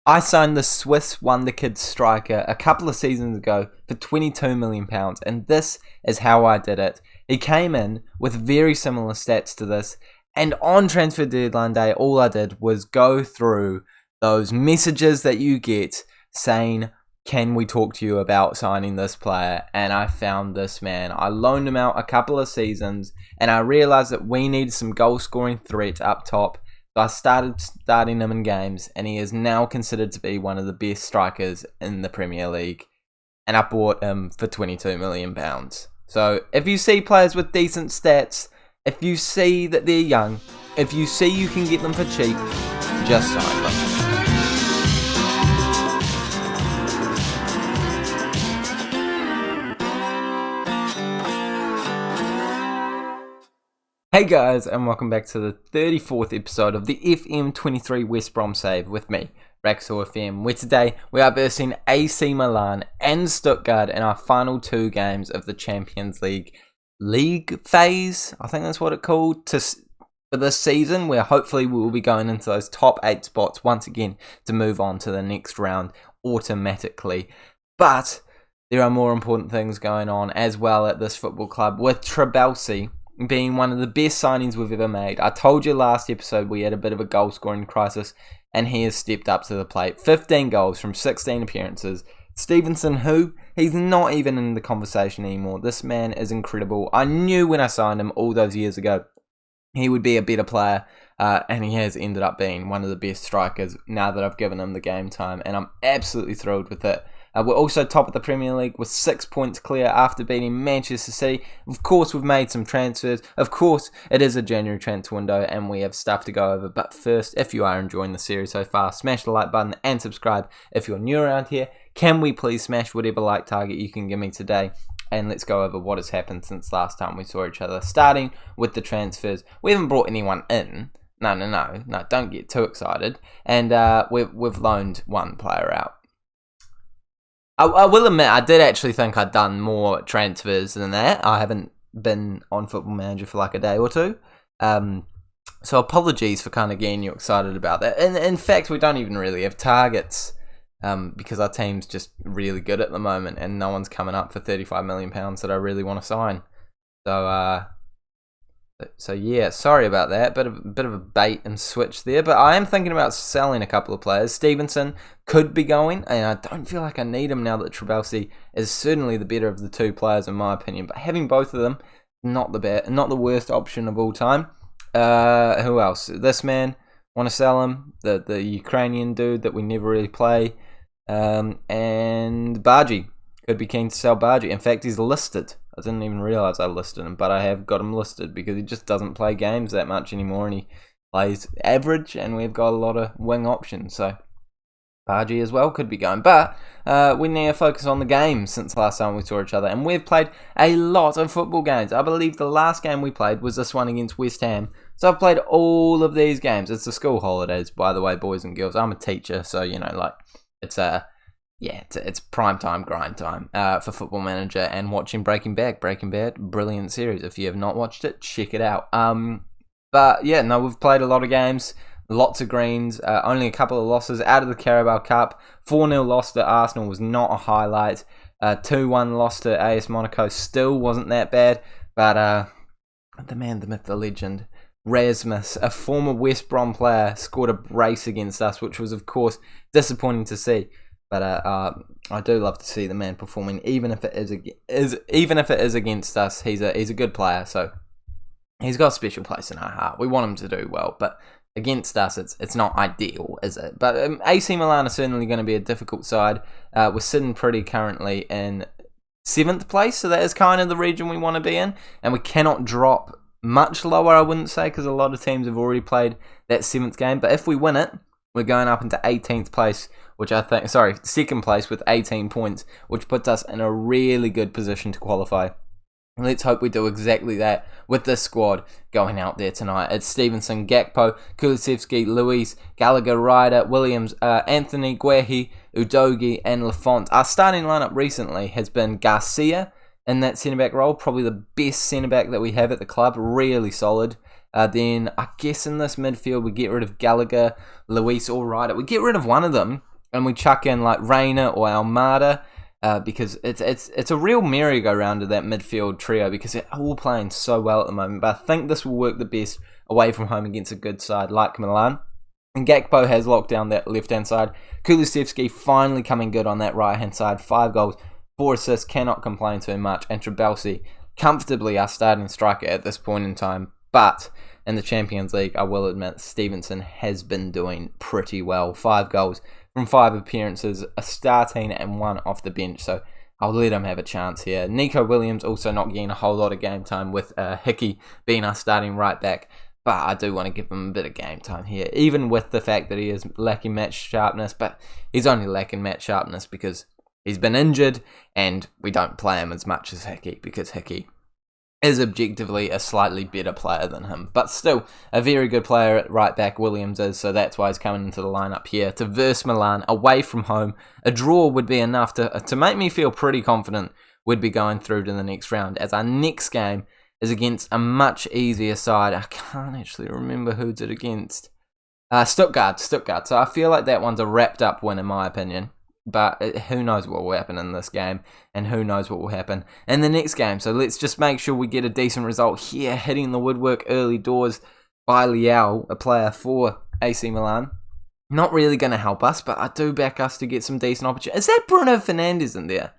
I signed the Swiss WonderKids striker a couple of seasons ago for £22 million, and this is how I did it. He came in with very similar stats to this, and on transfer deadline day, all I did was go through those messages that you get saying, can we talk to you about signing this player? And I found this man. I loaned him out a couple of seasons, and I realised that we needed some goal-scoring threat up top. So I started starting him in games, and he is now considered to be one of the best strikers in the Premier League. And I bought him for £22 million. So if you see players with decent stats, if you see that they're young, if you see you can get them for cheap, just sign them. Hey guys, and welcome back to the 34th episode of the FM23 West Brom Save with me, Raxor FM, where today we are versing AC Milan and Stuttgart in our final two games of the Champions League phase, I think that's what it's called, for this season, where hopefully we will be going into those top 8 spots once again to move on to the next round automatically. But there are more important things going on as well at this football club, with Trabelsi being one of the best signings we've ever made. I told you last episode we had a bit of a goal scoring crisis, and he has stepped up to the plate. 15 goals from 16 appearances. Stevenson, he's not even in the conversation anymore. This man is incredible. I knew when I signed him all those years ago he would be a better player, and he has ended up being one of the best strikers now that I've given him the game time, and I'm absolutely thrilled with it. We're also top of the Premier League with 6 points clear after beating Manchester City. Of course, we've made some transfers. Of course, it is a January transfer window and we have stuff to go over. But first, if you are enjoying the series so far, smash the like button and subscribe if you're new around here. Can we please smash whatever like target you can give me today? And let's go over what has happened since last time we saw each other. Starting with the transfers. We haven't brought anyone in. No, don't get too excited. And we've loaned one player out. I will admit, I did actually think I'd done more transfers than that. I haven't been on Football Manager for like a day or two. So apologies for kind of getting you excited about that. In fact, we don't even really have targets because our team's just really good at the moment and no one's coming up for £35 million that I really want to sign. So yeah, sorry about that. Bit of a bait and switch there, but I am thinking about selling a couple of players. Stevenson could be going, and I don't feel like I need him now that Trabelsi is certainly the better of the two players in my opinion. But having both of them, not the worst option of all time. Who else? This man, want to sell him? The Ukrainian dude that we never really play, and Bargy. Could be keen to sell Bargy. In fact, he's listed. I didn't even realise I listed him, but I have got him listed because he just doesn't play games that much anymore and he plays average, and we've got a lot of wing options. So Bargy as well could be going. But we need to focus on the games since last time we saw each other, and we've played a lot of football games. I believe the last game we played was this one against West Ham. So I've played all of these games. It's the school holidays, by the way, boys and girls. I'm a teacher, so it's prime time, grind time for Football Manager and watching Breaking Bad. Breaking Bad, brilliant series. If you have not watched it, check it out. But yeah, no, we've played a lot of games, lots of greens, only a couple of losses out of the Carabao Cup. 4-0 loss to Arsenal was not a highlight. 2-1 loss to AS Monaco still wasn't that bad. But the man, the myth, the legend, Rasmus, a former West Brom player, scored a brace against us, which was of course disappointing to see. But I do love to see the man performing, even if it is against us. He's a good player, so he's got a special place in our heart. We want him to do well, but against us, it's not ideal, is it? But AC Milan are certainly going to be a difficult side. We're sitting pretty currently in 7th place, so that is kind of the region we want to be in, and we cannot drop much lower, I wouldn't say, because a lot of teams have already played that 7th game. But if we win it, we're going up into 18th place, second place with 18 points, which puts us in a really good position to qualify. And let's hope we do exactly that with this squad going out there tonight. It's Stevenson, Gakpo, Kulusevski, Luis, Gallagher, Ryder, Williams, Anthony, Guehi, Udogi, and Lafont. Our starting lineup recently has been Garcia in that centre-back role, probably the best centre-back that we have at the club, really solid. Then I guess in this midfield we get rid of Gallagher, Luis or Ryder. We get rid of one of them and we chuck in like Reina or Almada, because it's a real merry-go-round of that midfield trio because they're all playing so well at the moment. But I think this will work the best away from home against a good side like Milan. And Gakpo has locked down that left-hand side. Kulusevski finally coming good on that right-hand side. 5 goals, 4 assists, cannot complain too much. And Trabelsi, comfortably our starting striker at this point in time. But in the Champions League, I will admit, Stevenson has been doing pretty well. 5 goals from 5 appearances, a starting and 1 off the bench. So I'll let him have a chance here. Nico Williams also not getting a whole lot of game time with Hickey being our starting right back. But I do want to give him a bit of game time here, even with the fact that he is lacking match sharpness. But he's only lacking match sharpness because he's been injured and we don't play him as much as Hickey because Hickey is objectively a slightly better player than him. But still, a very good player at right back, Williams is, so that's why he's coming into the lineup here. To verse Milan, away from home, a draw would be enough to make me feel pretty confident we'd be going through to the next round, as our next game is against a much easier side. I can't actually remember who's it against. Stuttgart. So I feel like that one's a wrapped up win in my opinion. But who knows what will happen in this game, and who knows what will happen in the next game. So let's just make sure we get a decent result here, hitting the woodwork early doors by Leao, a player for AC Milan. Not really going to help us, but I do back us to get some decent opportunities. Is that Bruno Fernandes in there?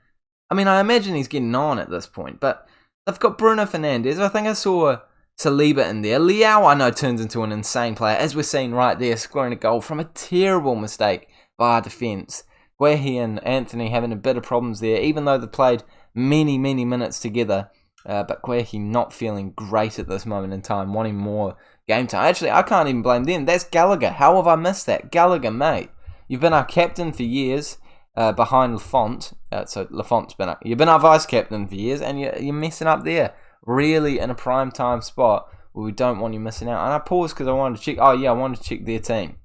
I mean, I imagine he's getting on at this point, but I've got Bruno Fernandes. I think I saw Saliba in there. Leao, I know, turns into an insane player, as we're seeing right there, scoring a goal from a terrible mistake by our defence. Guehi and Anthony having a bit of problems there, even though they've played many minutes together. But Guehi not feeling great at this moment in time, wanting more game time. Actually, I can't even blame them. That's Gallagher. How have I missed that? Gallagher, mate. You've been our captain for years, behind Lafont. So Lafont's been you've been our vice captain for years, and you're messing up there. Really in a prime time spot where we don't want you missing out. And I paused because I wanted to check. Oh yeah, I wanted to check their team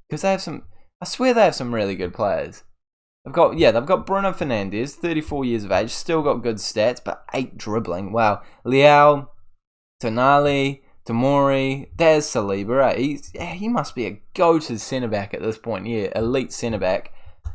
because they have some. I swear they have some really good players. They've got Bruno Fernandes, 34 years of age, still got good stats, but 8 dribbling. Wow. Leao, Tonali, Tomori, there's Saliba. He must be a go-to centre-back at this point. Yeah, elite centre-back.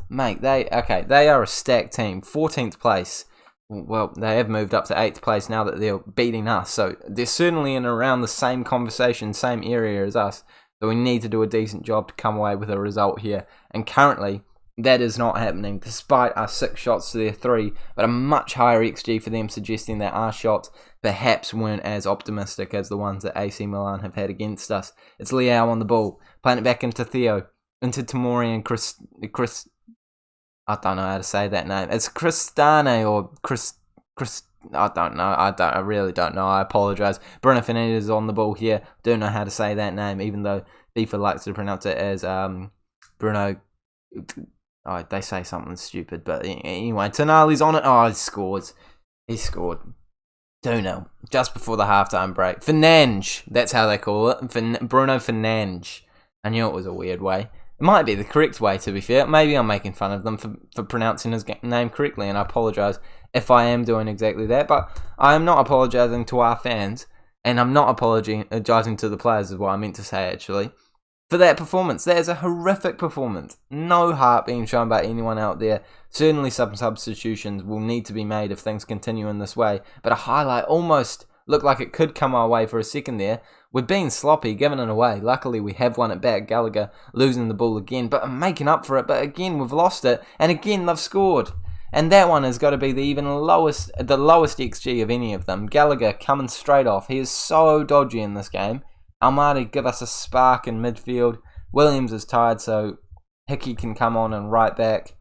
Mate, they are a stacked team. 14th place. Well, they have moved up to 8th place now that they're beating us. So they're certainly in around the same conversation, same area as us. So we need to do a decent job to come away with a result here. And currently, that is not happening, despite our 6 shots to their 3, but a much higher XG for them, suggesting that our shots perhaps weren't as optimistic as the ones that AC Milan have had against us. It's Leao on the ball, playing it back into Theo, into Tomori and Chris. I don't know how to say that name. It's Cristane or Chris. I don't know. I really don't know. I apologise. Bruno Fernandes is on the ball here. Don't know how to say that name, even though FIFA likes to pronounce it as Bruno. Oh, they say something stupid, but anyway, Tonali's on it. Oh, he scored. 2-0, just before the halftime break. Fernandes, that's how they call it. Bruno Fernandes. I knew it was a weird way. It might be the correct way, to be fair. Maybe I'm making fun of them for pronouncing his name correctly, and I apologise if I am doing exactly that, but I am not apologising to our fans, and I'm not apologising to the players, is what I meant to say, actually, for that performance. That is a horrific performance. No heart being shown by anyone out there. Certainly some substitutions will need to be made if things continue in this way. But a highlight almost looked like it could come our way for a second there. We're being sloppy, giving it away. Luckily we have won it back. Gallagher losing the ball again, but making up for it. But again we've lost it. And again they've scored. And that one has got to be the lowest XG of any of them. Gallagher coming straight off. He is so dodgy in this game. Almada give us a spark in midfield. Williams is tired, so Hickey can come on and right back.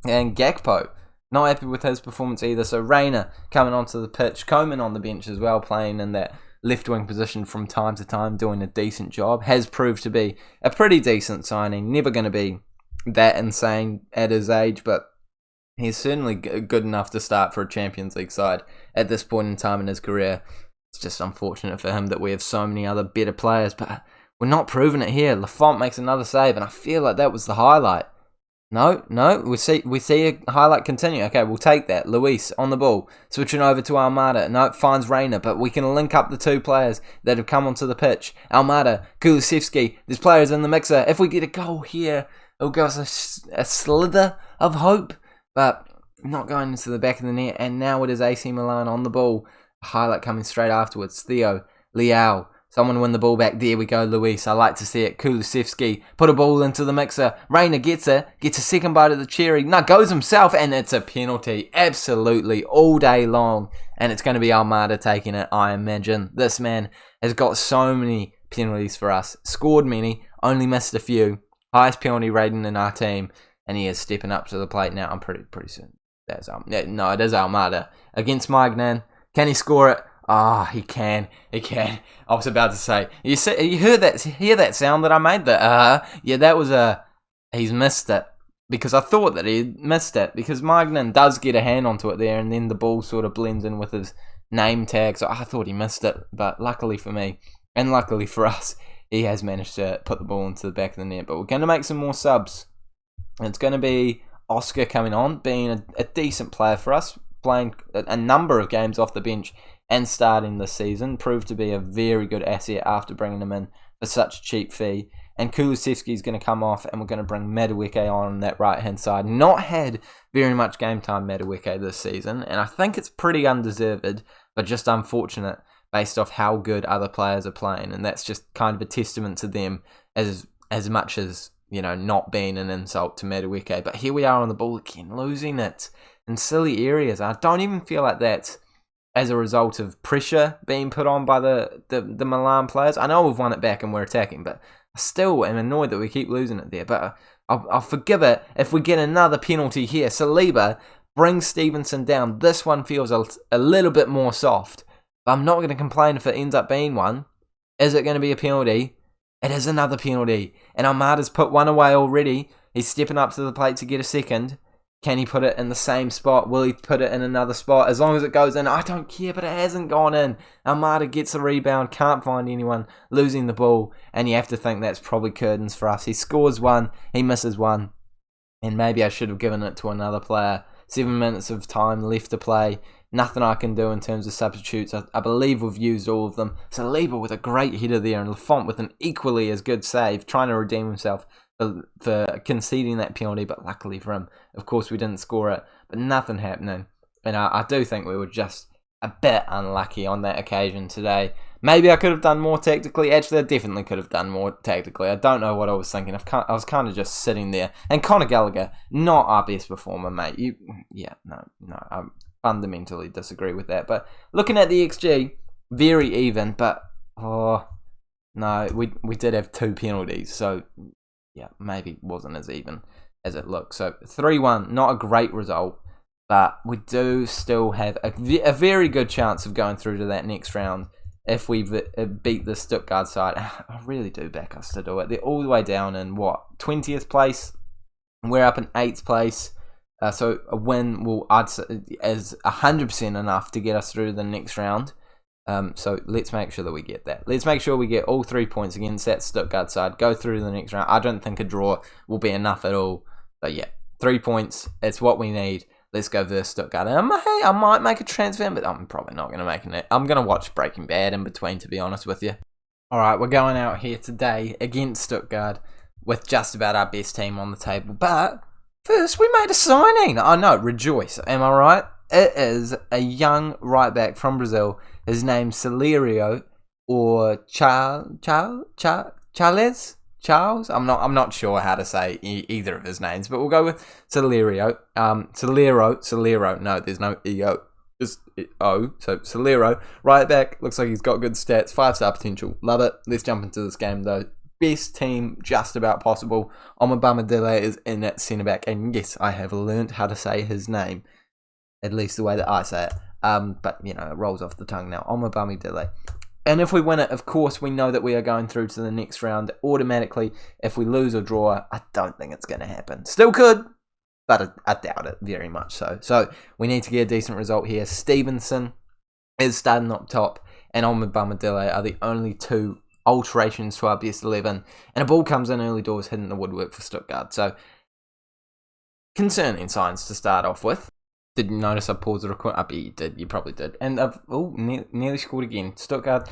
And Gakpo, not happy with his performance either. So Reina coming onto the pitch. Coman on the bench as well, playing in that left wing position from time to time, doing a decent job. Has proved to be a pretty decent signing. Never going to be that insane at his age, but he's certainly good enough to start for a Champions League side at this point in time in his career. It's just unfortunate for him that we have so many other better players, but we're not proving it here. Lafont makes another save, and I feel like that was the highlight. No, we see a highlight continue. Okay, we'll take that. Luis on the ball, switching over to Almada. No, finds Reina, but we can link up the 2 players that have come onto the pitch. Almada, Kulusevski, there's players in the mixer. If we get a goal here, it'll give us a slither of hope, but not going into the back of the net. And now it is AC Milan on the ball. A highlight coming straight afterwards. Theo, Leao, someone win the ball back. There we go, Luis. I like to see it. Kulusevski put a ball into the mixer. Reina gets a second bite of the cherry. No, goes himself, and it's a penalty. Absolutely, all day long. And it's going to be Almada taking it, I imagine. This man has got so many penalties for us. Scored many, only missed a few. Highest penalty rating in our team, and he is stepping up to the plate now. I'm pretty certain that's no, it is Almada against Magnan. Can he score it? He can. He can. I was about to say, you heard that? Hear that sound that I made? Yeah, that was he's missed it, because I thought that he missed it, because Magnan does get a hand onto it there, and then the ball sort of blends in with his name tag. So I thought he missed it, but luckily for me, and luckily for us, he has managed to put the ball into the back of the net. But we're going to make some more subs. It's going to be Oscar coming on, being a decent player for us, playing a number of games off the bench and starting this season. Proved to be a very good asset after bringing him in for such a cheap fee. And Kulusevski is going to come off, and we're going to bring Madueke on that right-hand side. Not had very much game time, Madueke, this season, and I think it's pretty undeserved, but just unfortunate based off how good other players are playing. And that's just kind of a testament to them as much as, you know, not being an insult to Madueke. But here we are on the ball again, losing it in silly areas. I don't even feel like that's as a result of pressure being put on by the Milan players. I know we've won it back and we're attacking, but I still am annoyed that we keep losing it there. But I'll forgive it if we get another penalty here. Saliba brings Stevenson down. This one feels a little bit more soft, but I'm not going to complain if it ends up being one. Is it going to be a penalty? It is another penalty. And Almada's put one away already. He's stepping up to the plate to get a second. Can he put it in the same spot? Will he put it in another spot? As long as it goes in, I don't care, but it hasn't gone in. Almada gets a rebound, can't find anyone, losing the ball, and you have to think that's probably curtains for us. He scores one, he misses one, and maybe I should have given it to another player. 7 minutes of time left to play. Nothing I can do in terms of substitutes. I believe we've used all of them. Saliba with a great header there, and Lafont with an equally as good save, trying to redeem himself for conceding that penalty, but luckily for him, of course, we didn't score it, but nothing happening. And I do think we were just a bit unlucky on that occasion today. Maybe I could have done more tactically. Actually, I definitely could have done more tactically. I don't know what I was thinking. I was kind of just sitting there. And Conor Gallagher, not our best performer, mate. No, I fundamentally disagree with that. But looking at the XG, very even, but no, we did have 2 penalties, so yeah, maybe wasn't as even as it looked. So 3-1, not a great result, but we do still have a very good chance of going through to that next round if we beat the Stuttgart side. I really do back us to do it. They're all the way down in, 20th place? We're up in 8th place. So a win is 100% enough to get us through to the next round. So let's make sure that we get that. Let's make sure we get all 3 points against that Stuttgart side. Go through to the next round. I don't think a draw will be enough at all. But yeah, 3 points. It's what we need. Let's go versus Stuttgart. And I might make a transfer, but I'm probably not going to make it. I'm going to watch Breaking Bad in between, to be honest with you. Alright, we're going out here today against Stuttgart with just about our best team on the table. But first, we made a signing. I know, rejoice. Am I right? It is a young right back from Brazil. His name's Celerio or Charles. I'm not sure how to say either of his names, but we'll go with Celerio. Celero. No, there's no EO. Just O. So Celero, right back. Looks like he's got good stats. 5-star potential. Love it. Let's jump into this game though. Best team just about possible. Omobamidele is in at centre back, and yes, I have learned how to say his name, at least the way that I say it. But you know, it rolls off the tongue now. Omobamidele. And if we win it, of course, we know that we are going through to the next round automatically. If we lose or draw, I don't think it's going to happen. Still could, but I doubt it very much so. So we need to get a decent result here. Stevenson is starting up top, and Omobamidele are the only 2 alterations to our best 11. And a ball comes in early doors, hitting the woodwork for Stuttgart. So concerning signs to start off with. Did you notice I paused the recording? I bet you did. You probably did. And I've nearly scored again. Stuttgart,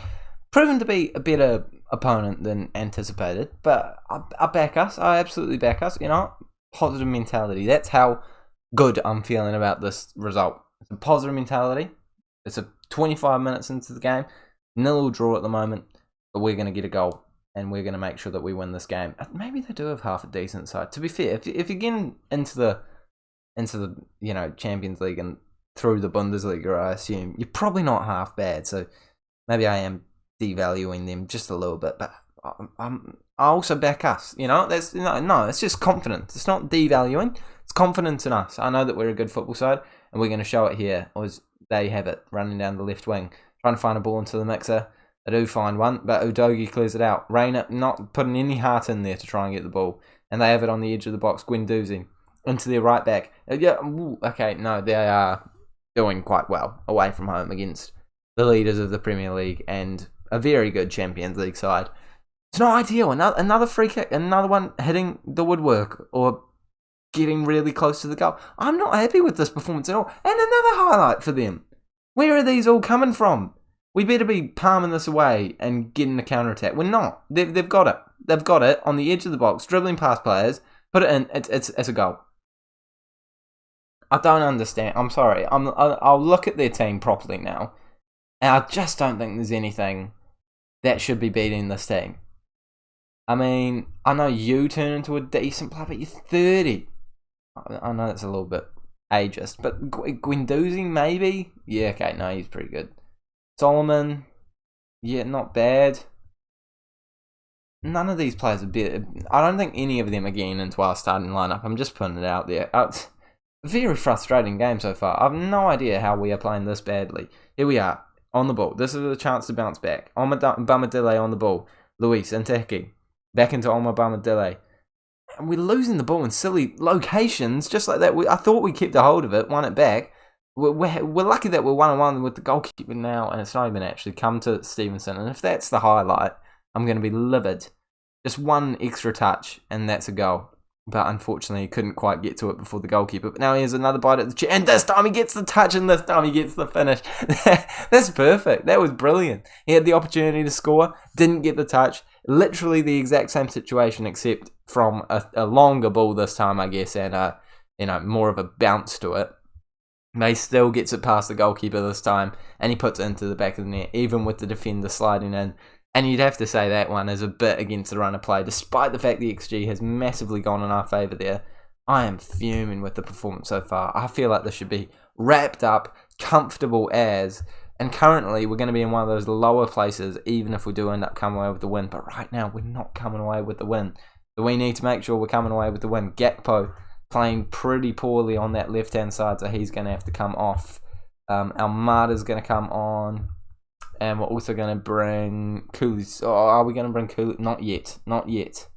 proven to be a better opponent than anticipated, but I back us. I absolutely back us. Positive mentality. That's how good I'm feeling about this result. It's a positive mentality. It's a 25 minutes into the game, 0 draw at the moment, but we're going to get a goal and we're going to make sure that we win this game. Maybe they do have half a decent side. To be fair, if you're getting into the Champions League and through the Bundesliga, I assume you're probably not half bad. So maybe I am devaluing them just a little bit, but I also back us. That's no, it's just confidence. It's not devaluing. It's confidence in us. I know that we're a good football side, and we're going to show it here. As they have it running down the left wing, trying to find a ball into the mixer. They do find one, but Udogie clears it out. Rayner not putting any heart in there to try and get the ball, and they have it on the edge of the box. Guendouzi into their right back. They are doing quite well away from home against the leaders of the Premier League and a very good Champions League side. It's not ideal. Another free kick, another one hitting the woodwork or getting really close to the goal. I'm not happy with this performance at all. And another highlight for them. Where are these all coming from? We better be palming this away and getting a counter-attack. We're not. They've got it. They've got it on the edge of the box, dribbling past players, put it in, it's a goal. I don't understand. I'm sorry. I'll look at their team properly now, and I just don't think there's anything that should be beating this team. I mean, I know you turn into a decent player, but you're 30. I know that's a little bit ageist, but Guendouzi maybe? Yeah, okay, no, he's pretty good. Solomon, yeah, not bad. None of these players are better. I don't think any of them are getting into our starting lineup. I'm just putting it out there. It's a very frustrating game so far. I have no idea how we are playing this badly. Here we are, on the ball. This is a chance to bounce back. Bamadele on the ball. Luis and Dike. Back into Omar Bamadele. And we're losing the ball in silly locations, just like that. I thought we kept a hold of it, won it back. We're lucky that we're 1-1 with the goalkeeper now, and it's not even actually come to Stevenson. And if that's the highlight, I'm going to be livid. Just one extra touch, and that's a goal. But unfortunately, he couldn't quite get to it before the goalkeeper. But now he has another bite at the chair, and this time he gets the touch, and this time he gets the finish. That's perfect. That was brilliant. He had the opportunity to score, didn't get the touch. Literally the exact same situation, except from a longer ball this time, I guess, and more of a bounce to it. May still gets it past the goalkeeper this time, and he puts it into the back of the net, even with the defender sliding in. And you'd have to say that one is a bit against the run of play, despite the fact the XG has massively gone in our favour there. I am fuming with the performance so far. I feel like this should be wrapped up, comfortable as, and currently we're going to be in one of those lower places, even if we do end up coming away with the win. But right now, we're not coming away with the win. So we need to make sure we're coming away with the win. Gakpo playing pretty poorly on that left-hand side, so he's going to have to come off. Almada's going to come on. And we're also going to bring Cooley. Oh, are we going to bring Cooley? Not yet. Not yet.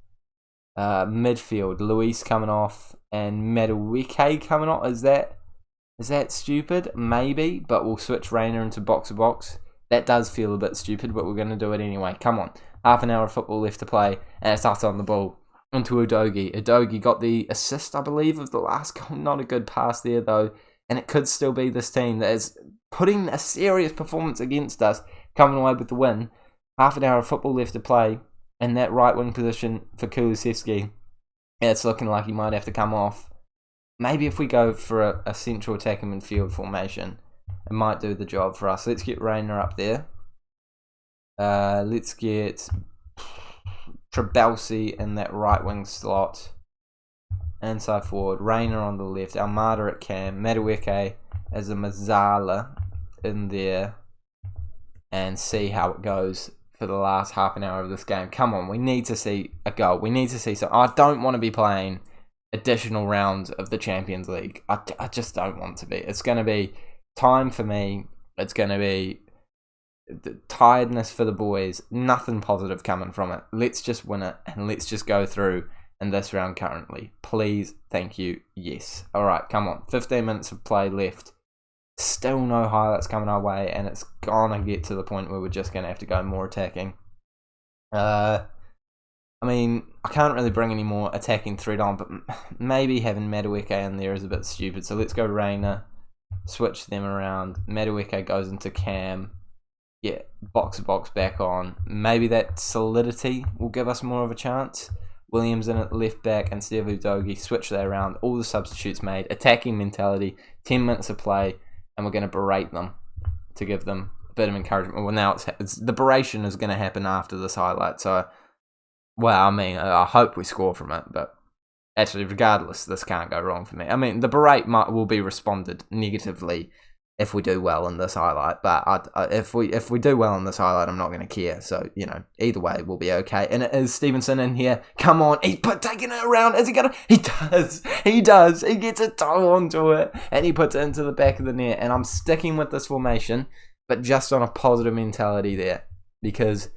Midfield. Luis coming off. And Madueke coming off. Is that stupid? Maybe. But we'll switch Rayner into box-to-box. That does feel a bit stupid, but we're going to do it anyway. Come on. Half an hour of football left to play. And it's us on the ball. Into Udogie. Udogie got the assist, I believe, of the last goal. Not a good pass there, though. And it could still be this team that is putting a serious performance against us, coming away with the win. Half an hour of football left to play. In that right wing position for Kulusevski. It's looking like he might have to come off. Maybe if we go for a central attacking midfield formation, it might do the job for us. Let's get Rayner up there. Let's get Trabelsi in that right wing slot. Inside forward. Rayner on the left. Almada at cam. Madueke as a Mazzala in there. And see how it goes for the last half an hour of this game. Come on, we need to see a goal. We need to see something. I don't want to be playing additional rounds of the Champions League. I just don't want to be. It's going to be time for me. It's going to be the tiredness for the boys. Nothing positive coming from it. Let's just win it and let's just go through in this round currently. Please, thank you, yes. Alright, come on. 15 minutes of play left. Still no highlights coming our way, and it's gonna get to the point where we're just gonna have to go more attacking. I mean, I can't really bring any more attacking threat on, but maybe having Madueke in there is a bit stupid. So let's go Rayner, switch them around. Madueke goes into cam. yeah, box to box back on. Maybe that solidity will give us more of a chance. Williams in at left back instead of Udogie. Switch that around. All the substitutes made. Attacking mentality. 10 minutes of play, and we're going to berate them to give them a bit of encouragement. Well, now the beration is going to happen after this highlight. So, well, I mean, I hope we score from it, but actually, regardless, this can't go wrong for me. I mean, the berate will be responded negatively if we do well in this highlight, but if we do well in this highlight, I'm not going to care. So, you know, either way, we'll be okay. And it is Stevenson in here. Come on, he's taking it around. Is he gonna? He does. He does. He gets a toe onto it, and he puts it into the back of the net. And I'm sticking with this formation, but just on a positive mentality there, because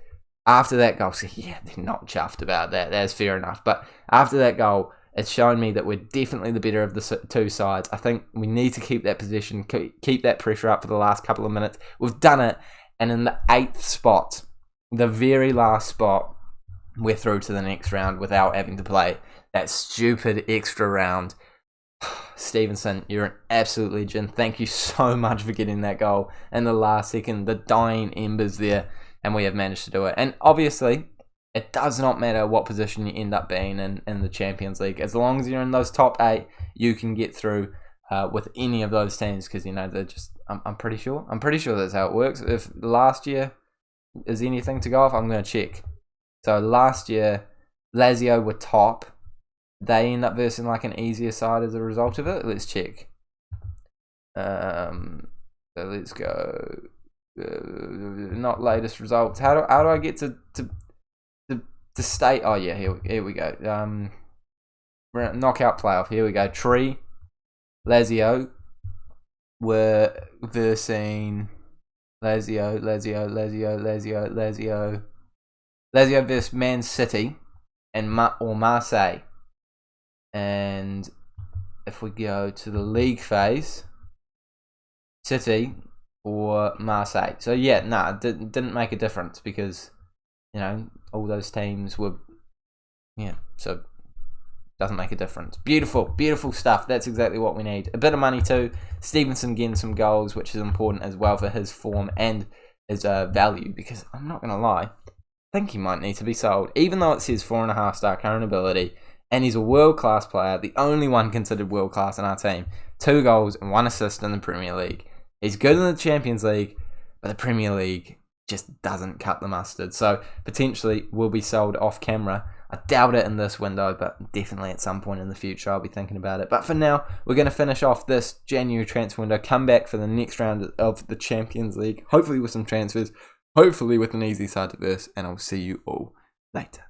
after that goal, so yeah, they're not chuffed about that. That's fair enough. But after that goal, it's shown me that we're definitely the better of the two sides. I think we need to keep that position, keep that pressure up for the last couple of minutes. We've done it, and in the 8th spot, the very last spot, we're through to the next round without having to play that stupid extra round. Stevenson, you're an absolute legend. Thank you so much for getting that goal in the last second, the dying embers there, and we have managed to do it. And obviously, it does not matter what position you end up being in the Champions League. As long as you're in those top 8, you can get through with any of those teams, because, you know, they're just, I'm pretty sure that's how it works. If last year is anything to go off, I'm going to check. So last year, Lazio were top. They end up versing like an easier side as a result of it. Let's check. So let's go. Not latest results. How do I get to state? Oh yeah, here we go. Knockout playoff. Here we go. Lazio were versing Lazio versus Man City and Marseille. And if we go to the league phase, City or Marseille. So yeah, it didn't make a difference, because, you know, all those teams were, yeah, so doesn't make a difference. Beautiful stuff. That's exactly what we need. A bit of money too. Stevenson getting some goals, which is important as well for his form and his value, because I'm not going to lie, I think he might need to be sold. Even though it says 4.5-star current ability, and he's a world-class player, the only one considered world-class in our team. 2 goals and 1 assist in the Premier League. He's good in the Champions League, but the Premier League just doesn't cut the mustard. So potentially will be sold off camera. I doubt it in this window, but definitely at some point in the future I'll be thinking about it. But for now, we're going to finish off this January transfer window, come back for the next round of the Champions League, hopefully with some transfers, hopefully with an easy side to verse, and I'll see you all later.